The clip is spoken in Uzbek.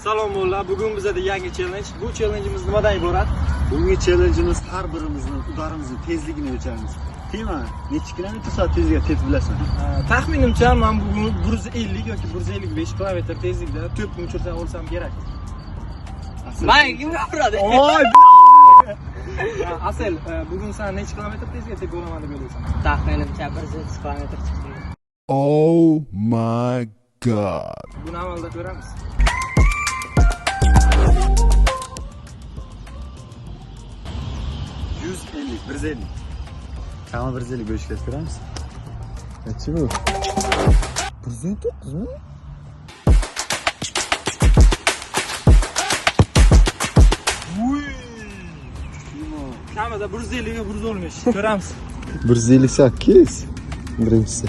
Salom bo'llar. Bugun bizda yangi challenge. Bu challenge'imiz nimadan iborat? Bugungi challenge'imiz har birimizning udarimizni tezligini o'lchaymiz. Tima, necha kilometr soat tezlikda tepib bilasan? Taxminimcha men bugun 150 yoki 155 kilometr tezlikda to'pni uchirsa olsam kerak. Men kim gapiradi? Oy! Asel, bugun sen necha kilometr tezlikda tepib olaman deb o'ylaysan? Taxminimcha 100 kilometr chiqdi. Oh my god. Buni amalda ko'ramiz. Bir ellik. Kami 150 bölüşke ko'ramiz. Nechi bu? 109 mi? Kamida 150 ga 115. Ko'ramiz. 158. Birinchisi.